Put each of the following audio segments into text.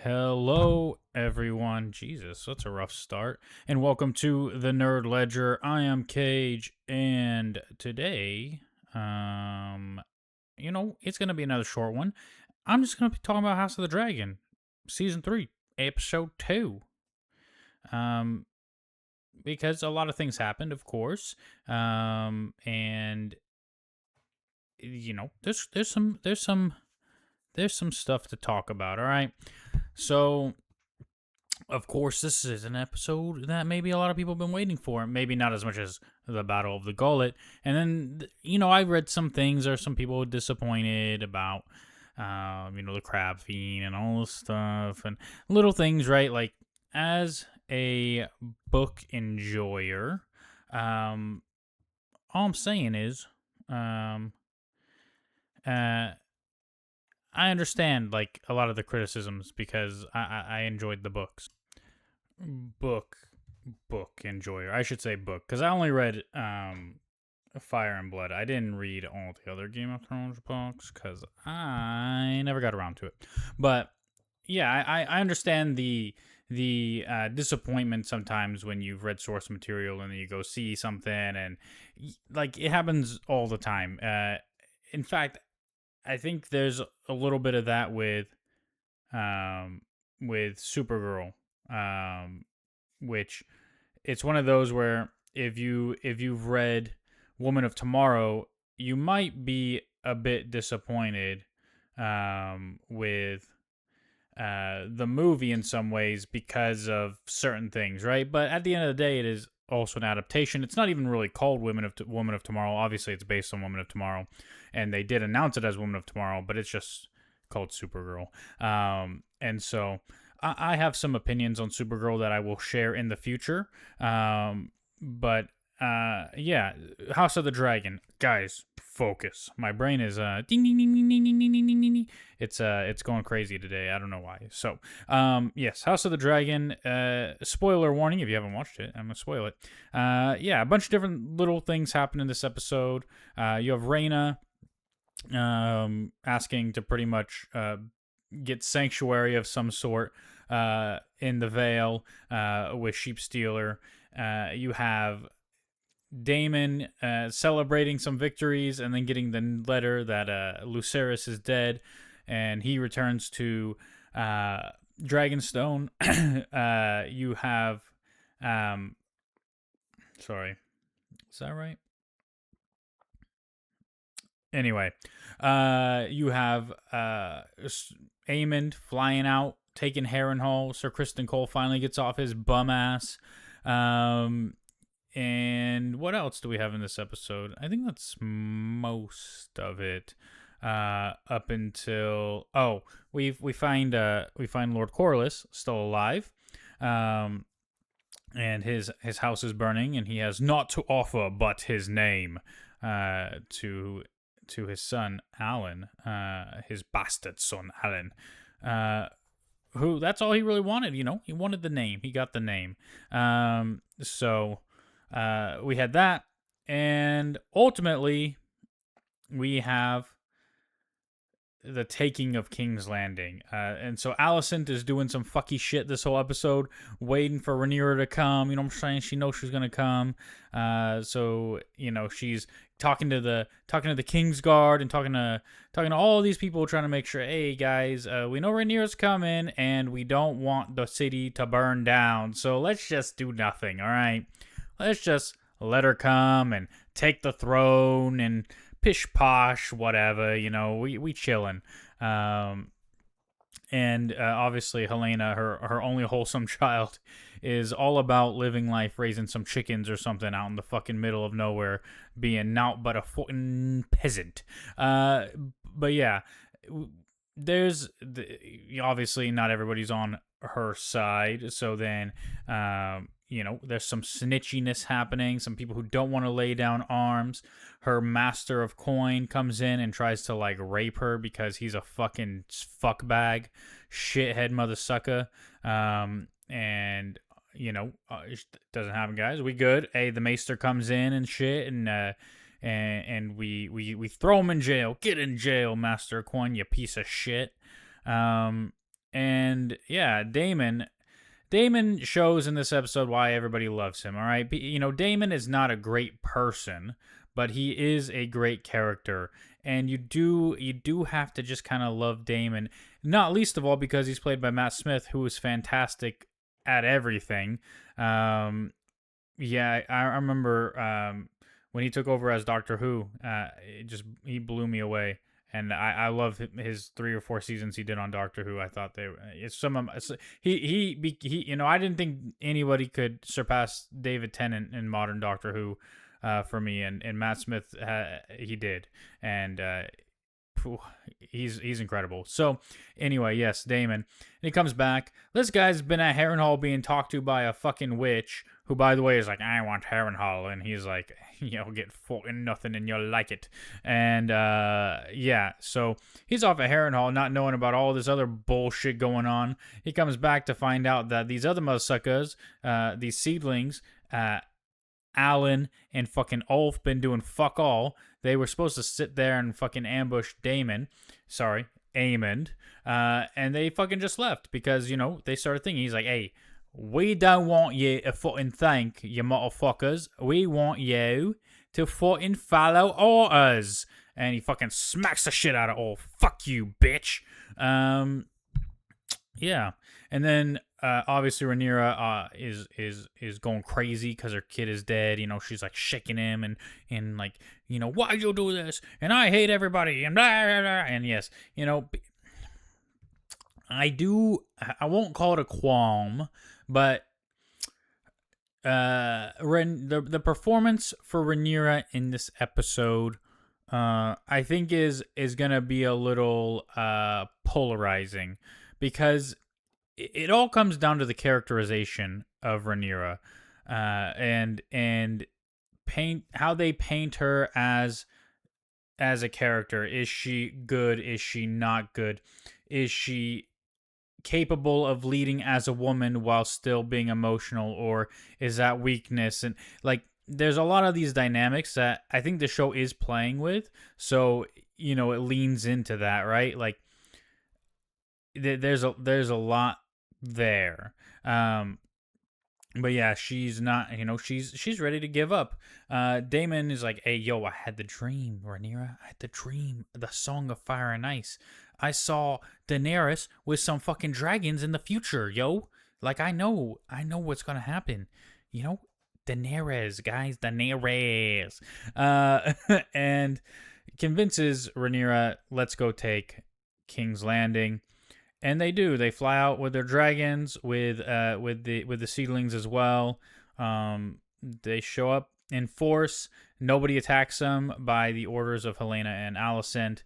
Hello, everyone. Jesus, that's a rough start. And welcome to the Nerd Ledger. I am Cage, and today, it's gonna be another short one. I'm just gonna be talking about House of the Dragon, season 3, episode 2. Um, because a lot of things happened, of course. And there's some stuff to talk about. All right, so. Of course, this is an episode that maybe a lot of people have been waiting for. Maybe not as much as the Battle of the Gullet. And then, I read some things, or some people were disappointed about, the crab fiend and all this stuff. And little things, right? Like, as a book enjoyer, all I'm saying is, um, uh, I understand, like, a lot of the criticisms because I enjoyed the books. book book enjoyer. I should say book because I only read Fire and Blood. I didn't read all the other Game of Thrones books because I never got around to it. But yeah, I understand the disappointment sometimes when you've read source material and then you go see something and like it happens all the time. In fact, I think there's a little bit of that with Supergirl. Which it's one of those where if you've read Woman of Tomorrow, you might be a bit disappointed with the movie in some ways because of certain things, right? But at the end of the day, it is also an adaptation. It's not even really called Woman of Tomorrow. Obviously, it's based on Woman of Tomorrow, and they did announce it as Woman of Tomorrow, but it's just called Supergirl. And so I have some opinions on Supergirl that I will share in the future. But yeah, House of the Dragon, guys, focus. My brain is ding ding ding ding ding ding ding ding ding. Ding. It's going crazy today. I don't know why. So yes, House of the Dragon. Spoiler warning if you haven't watched it. I'm gonna spoil it. Yeah, a bunch of different little things happen in this episode. You have Rhaena asking to pretty much get sanctuary of some sort in the Vale with Sheep Stealer. You have Daemon celebrating some victories and then getting the letter that Lucerys is dead, and he returns to Dragonstone. You have sorry, is that right? Anyway, you have Aemond flying out, taking Harrenhal. Sir Kristen Cole finally gets off his bum ass. And what else do we have in this episode? I think that's most of it. Up until we find Lord Corlys still alive. And his house is burning, and he has naught to offer but his name to his son Alan, his bastard son Alan, who that's all he really wanted. He wanted the name. He got the name. So we had that, and ultimately we have the taking of King's Landing. And so Alicent is doing some fucky shit this whole episode, waiting for Rhaenyra to come. You know what I'm saying? She knows she's gonna come. So she's talking to the Kingsguard and talking to all these people, trying to make sure, hey guys, we know Rhaenyra's coming, and we don't want the city to burn down. So let's just do nothing. All right, let's just let her come and take the throne and pish posh, whatever, we chilling. And obviously Helena, her only wholesome child, is all about living life, raising some chickens or something out in the fucking middle of nowhere, being naught but a fucking peasant. But yeah, there's obviously not everybody's on her side, so then there's some snitchiness happening, some people who don't want to lay down arms. Her master of coin comes in and tries to like rape her because he's a fucking fuckbag, shithead mother sucker. And it doesn't happen, guys. We good. Hey, the maester comes in and shit, and we throw him in jail. Get in jail, master of coin, you piece of shit. And yeah, Damon shows in this episode why everybody loves him. All right, Damon is not a great person, but he is a great character, and you do have to just kind of love Damon, not least of all because he's played by Matt Smith, who is fantastic at everything. Yeah, I remember when he took over as Doctor Who. He blew me away, and I love his 3 or 4 seasons he did on Doctor Who. I thought it's some of he I didn't think anybody could surpass David Tennant in modern Doctor Who, for me, and Matt Smith, he did, and he's incredible. So anyway, yes, Damon. And he comes back. This guy's been at Harrenhal being talked to by a fucking witch, who, by the way, is like, I want Harrenhal, and he's like, you'll get fucking nothing, and you'll like it. And yeah, so he's off at Harrenhal, not knowing about all this other bullshit going on. He comes back to find out that these other motherfuckers, these seedlings, Alan and fucking Ulf, been doing fuck all. They were supposed to sit there and fucking ambush Aemond, and they fucking just left because, they started thinking, he's like, hey, we don't want you to fucking think, you motherfuckers. We want you to fucking follow orders. And he fucking smacks the shit out of Ulf. Fuck you, bitch. Yeah. And then obviously Rhaenyra is going crazy because her kid is dead. She's like shaking him and like, why'd you do this? And I hate everybody and blah, blah, blah. And yes, I won't call it a qualm, but the performance for Rhaenyra in this episode, I think is gonna be a little polarizing, because it all comes down to the characterization of Rhaenyra, and how they paint her as a character. Is she good? Is she not good? Is she capable of leading as a woman while still being emotional, or is that weakness? And like, there's a lot of these dynamics that I think the show is playing with, so it leans into that, right? Like, there's a lot there. But yeah, she's not, she's ready to give up. Damon is like, hey, yo, I had the dream, Rhaenyra. I had the dream, the Song of Fire and Ice. I saw Daenerys with some fucking dragons in the future, yo. Like, I know what's gonna happen. Daenerys, guys, Daenerys. And convinces Rhaenyra, let's go take King's Landing. And they do. They fly out with their dragons, with the seedlings as well. They show up in force. Nobody attacks them by the orders of Helena and Alicent,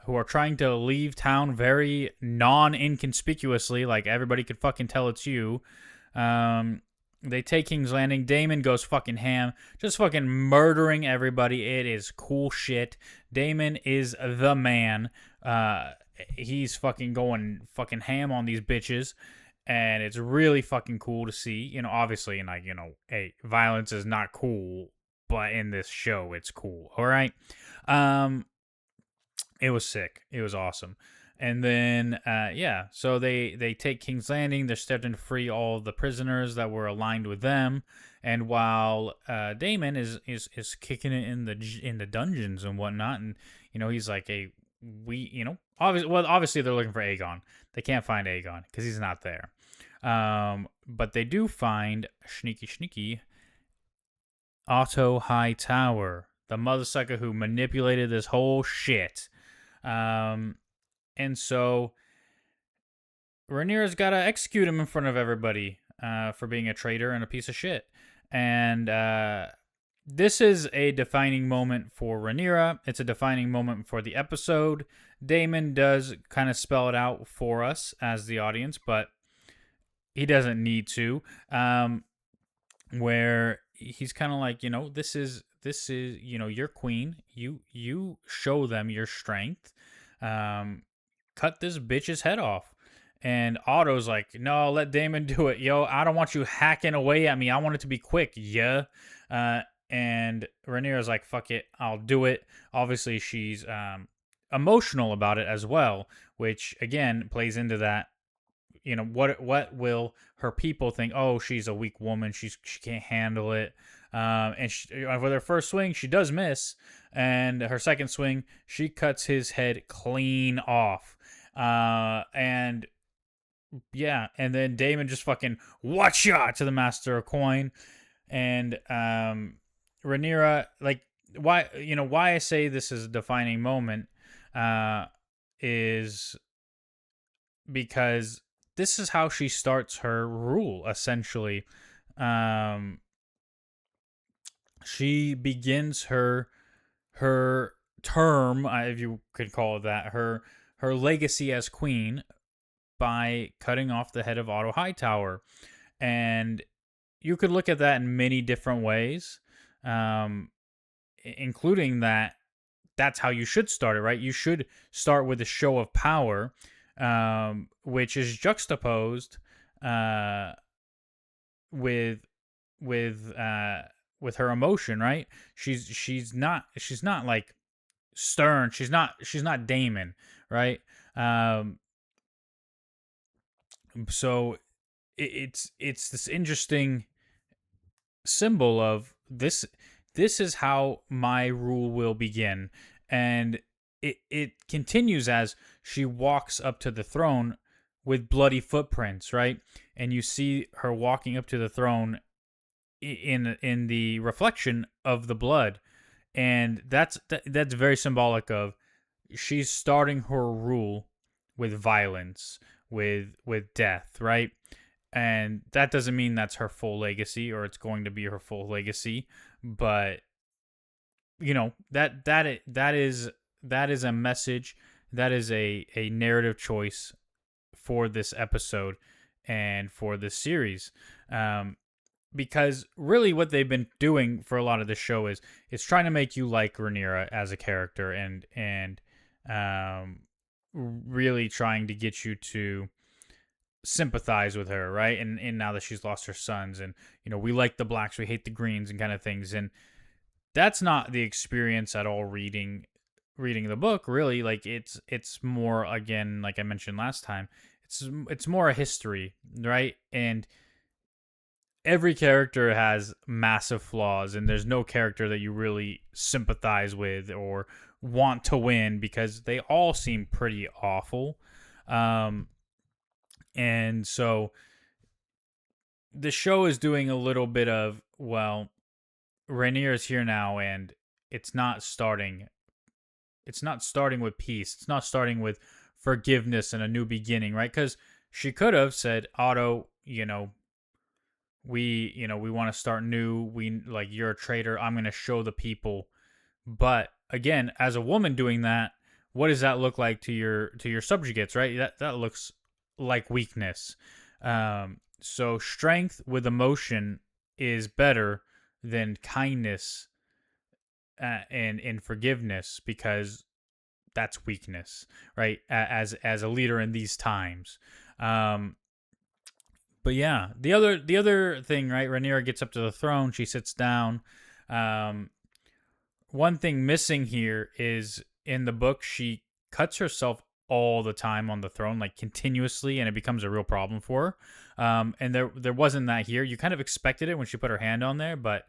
who are trying to leave town very non-inconspicuously, like everybody could fucking tell it's you. They take King's Landing. Daemon goes fucking ham, just fucking murdering everybody. It is cool shit. Daemon is the man. He's fucking going fucking ham on these bitches, and it's really fucking cool to see. Obviously, and like, hey, violence is not cool, but in this show, it's cool. All right. It was sick. It was awesome. And then, yeah, so they take King's Landing. They're starting to free all of the prisoners that were aligned with them. And while Daemon is kicking it in the dungeons and whatnot, and he's like, hey, obviously they're looking for Aegon. They can't find Aegon because he's not there. But they do find sneaky Otto Hightower, the motherfucker who manipulated this whole shit. And so Rhaenyra's got to execute him in front of everybody for being a traitor and a piece of shit. And this is a defining moment for Rhaenyra. It's a defining moment for the episode. Daemon does kind of spell it out for us as the audience, but he doesn't need to. Where he's kind of like, this is your queen. You show them your strength. Cut this bitch's head off. And Otto's like, no, let Daemon do it. Yo, I don't want you hacking away at me. I want it to be quick. Yeah. And Rhaenyra's like, fuck it, I'll do it. Obviously, she's emotional about it as well, which, again, plays into that what will her people think? Oh, she's a weak woman. She can't handle it. And with her first swing, she does miss, and her second swing, she cuts his head clean off. And yeah, and then Damon just fucking watch out to the Master of Coin, and Rhaenyra, like, why I say this is a defining moment, uh, is because this is how she starts her rule, essentially. Um, she begins her term, if you could call it that, her legacy as queen by cutting off the head of Otto Hightower, and you could look at that in many different ways, um, including that that's how you should start it, right? You should start with a show of power, which is juxtaposed uh, with with uh, with her emotion, right? She's not like stern. She's not Damon, right? Um, so it's this interesting symbol of this is how my rule will begin, and it continues as she walks up to the throne with bloody footprints, right? And you see her walking up to the throne in the reflection of the blood, and that's very symbolic of she's starting her rule with violence, with death, right? And that doesn't mean that's her full legacy or it's going to be her full legacy, but that is a message, that is a narrative choice for this episode and for this series. Because really what they've been doing for a lot of the show is it's trying to make you like Rhaenyra as a character, and really trying to get you to sympathize with her, right? And now that she's lost her sons, and we like the blacks, we hate the greens, and kind of things. And that's not the experience at all reading the book, really. Like, it's more, again, like I mentioned last time, it's more a history, right? And every character has massive flaws, and there's no character that you really sympathize with or want to win, because they all seem pretty awful. And so the show is doing a little bit of, well, Rainier is here now, and it's not starting. It's not starting with peace. It's not starting with forgiveness and a new beginning, right? Because she could have said, Otto, we want to start new. We, like, you're a traitor. I'm going to show the people. But again, as a woman doing that, what does that look like to your subjugates, right? That looks like weakness. So strength with emotion is better than kindness and forgiveness, because that's weakness, right? As a leader in these times. But yeah, the other thing, right? Rhaenyra gets up to the throne. She sits down. One thing missing here is, in the book, she cuts herself all the time on the throne, like continuously, and it becomes a real problem for her. And there wasn't that here. You kind of expected it when she put her hand on there, but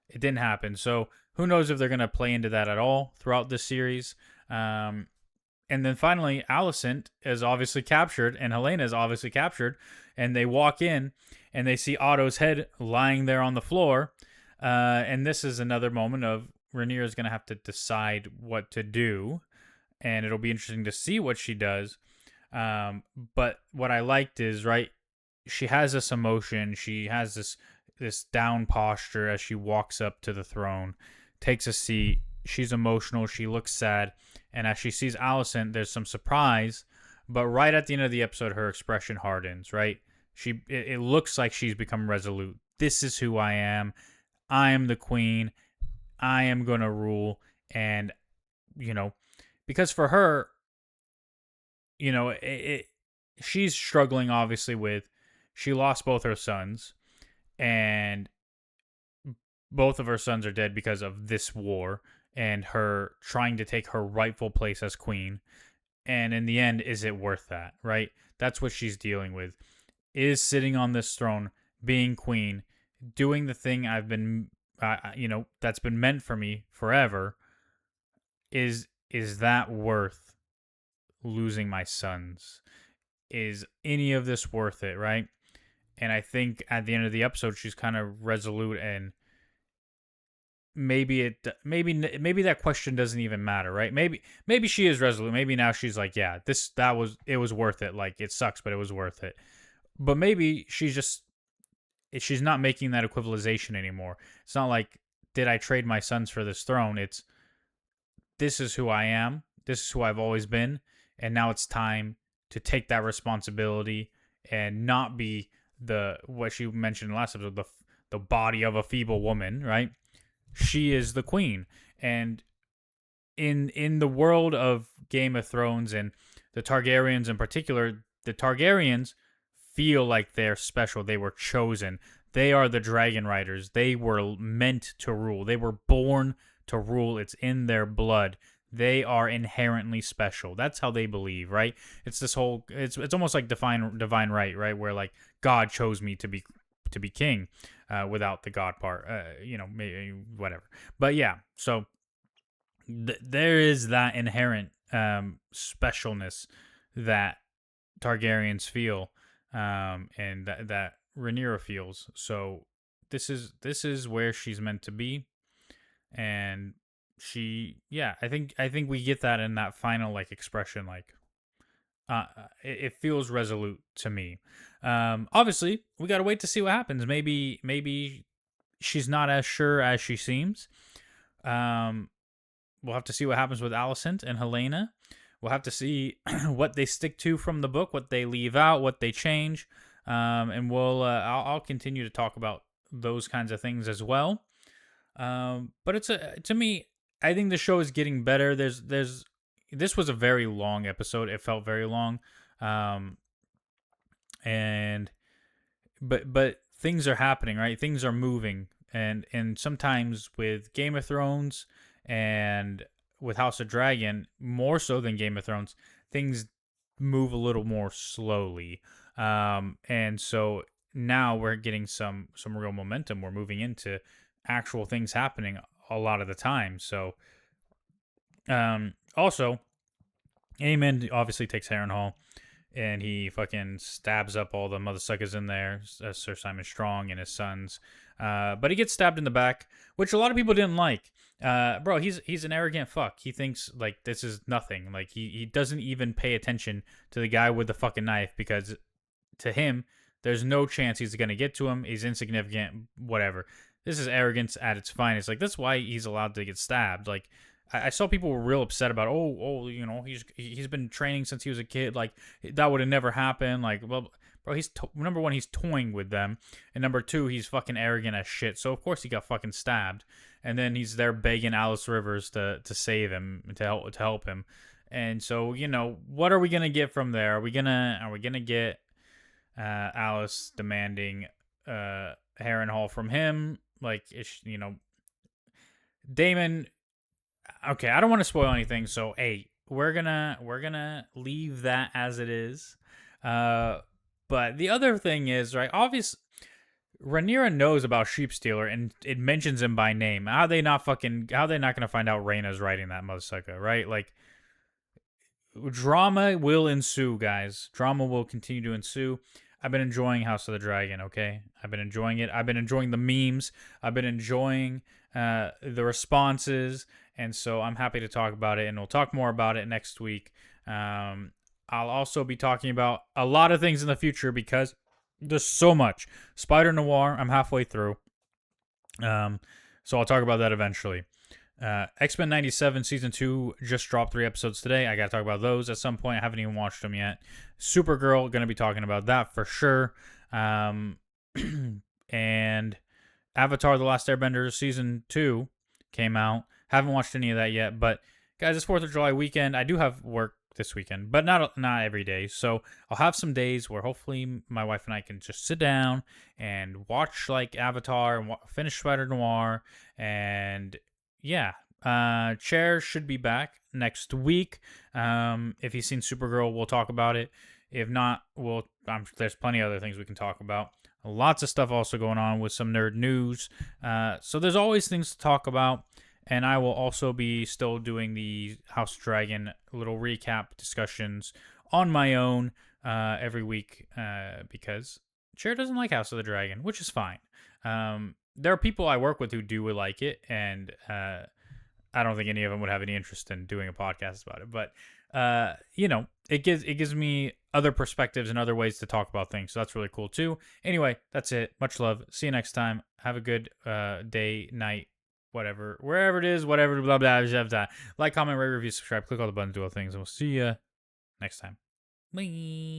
it didn't happen. So who knows if they're gonna play into that at all throughout this series. And then finally, Alicent is obviously captured, and Helena is obviously captured, and they walk in, and they see Otto's head lying there on the floor. And this is another moment of Rhaenyra is going to have to decide what to do, and it'll be interesting to see what she does. But what I liked is, right, she has this emotion, she has this down posture as she walks up to the throne, takes a seat. She's emotional, she looks sad, and as she sees Alicent, there's some surprise. But right at the end of the episode, her expression hardens. Right, it looks like she's become resolute. This is who I am. I am the queen. I am gonna rule. And because for her, she's struggling obviously with, she lost both her sons, and both of her sons are dead because of this war and her trying to take her rightful place as queen. And in the end, is it worth that, right? That's what she's dealing with. Is sitting on this throne, being queen, doing the thing I've been, that's been meant for me forever. Is that worth losing my sons? Is any of this worth it, right? And I think at the end of the episode, she's kind of resolute, and maybe that question doesn't even matter, right? Maybe she is resolute. Maybe now she's like, yeah, it was worth it. Like, it sucks, but it was worth it. But maybe she's not making that equivalization anymore. It's not like, did I trade my sons for this throne? It's, this is who I am. This is who I've always been, and now it's time to take that responsibility and not be what she mentioned in the last episode, the body of a feeble woman, right? She is the queen, and in the world of Game of Thrones and the Targaryens in particular, the Targaryens feel like they're special. They were chosen. They are the dragon riders. They were meant to rule. They were born to rule. It's in their blood. They are inherently special. That's how they believe, right? It's this whole, it's almost like divine right, right? Where like God chose me to be king, without the God part, maybe whatever. But yeah, so there is that inherent specialness that Targaryens feel, and that Rhaenyra feels. So this is where she's meant to be, and I think we get that in that final like expression, like it feels resolute to me. Obviously we gotta wait to see what happens. Maybe she's not as sure as she seems. We'll have to see what happens with Alicent and Helena. We'll have to see what they stick to from the book, what they leave out, what they change, and I'll continue to talk about those kinds of things as well. But to me, I think the show is getting better. This was a very long episode. It felt very long, and but things are happening, right? Things are moving, and sometimes with Game of Thrones and with House of Dragon, more so than Game of Thrones, things move a little more slowly. And so now we're getting some real momentum. We're moving into actual things happening a lot of the time. So, also, Aemon obviously takes Harrenhal, and he fucking stabs up all the mother suckers in there, Sir Simon Strong and his sons. But he gets stabbed in the back, which a lot of people didn't like. Bro, he's an arrogant fuck. He thinks like this is nothing. Like he doesn't even pay attention to the guy with the fucking knife, because to him, there's no chance he's gonna get to him. He's insignificant, whatever. This is arrogance at its finest. Like, that's why he's allowed to get stabbed. Like, I saw people were real upset about, he's been training since he was a kid. Like, that would have never happened. Like, well, bro, number one, he's toying with them, and number two, he's fucking arrogant as shit. So of course he got fucking stabbed, and then he's there begging Alice Rivers to save him, to help him. And so, what are we gonna get from there? Are we gonna get Alice demanding Harrenhal from him? Like, Daemon. Okay, I don't want to spoil anything, so hey, we're gonna leave that as it is. But the other thing is, right? Obviously, Rhaenyra knows about Sheepstealer, and it mentions him by name. How are they not gonna find out Rhaena's writing that motherfucker, right? Like, drama will ensue, guys. Drama will continue to ensue. I've been enjoying House of the Dragon, okay? I've been enjoying it. I've been enjoying the memes. I've been enjoying the responses. And so I'm happy to talk about it. And we'll talk more about it next week. I'll also be talking about a lot of things in the future, because there's so much. Spider Noir, I'm halfway through. So I'll talk about that eventually. X-Men 97 Season 2 just dropped 3 episodes today. I gotta talk about those at some point. I haven't even watched them yet. Supergirl, gonna be talking about that for sure. And Avatar The Last Airbender Season 2 came out. Haven't watched any of that yet. But guys, it's 4th of July weekend. I do have work this weekend, but not every day. So I'll have some days where hopefully my wife and I can just sit down and watch like Avatar and finish Spider Noir. And yeah, Chair should be back next week. If you've seen Supergirl, we'll talk about it. If not, there's plenty of other things we can talk about. Lots of stuff also going on with some nerd news. So there's always things to talk about. And I will also be still doing the House Dragon little recap discussions on my own every week because Chair doesn't like House of the Dragon, which is fine. There are people I work with who do like it, and I don't think any of them would have any interest in doing a podcast about it. But it gives me other perspectives and other ways to talk about things. So that's really cool too. Anyway, that's it. Much love. See you next time. Have a good day, night, whatever, wherever it is, whatever, blah, blah, blah, blah. Like, comment, rate, review, subscribe, click all the buttons, do all things, and we'll see you next time. Bye.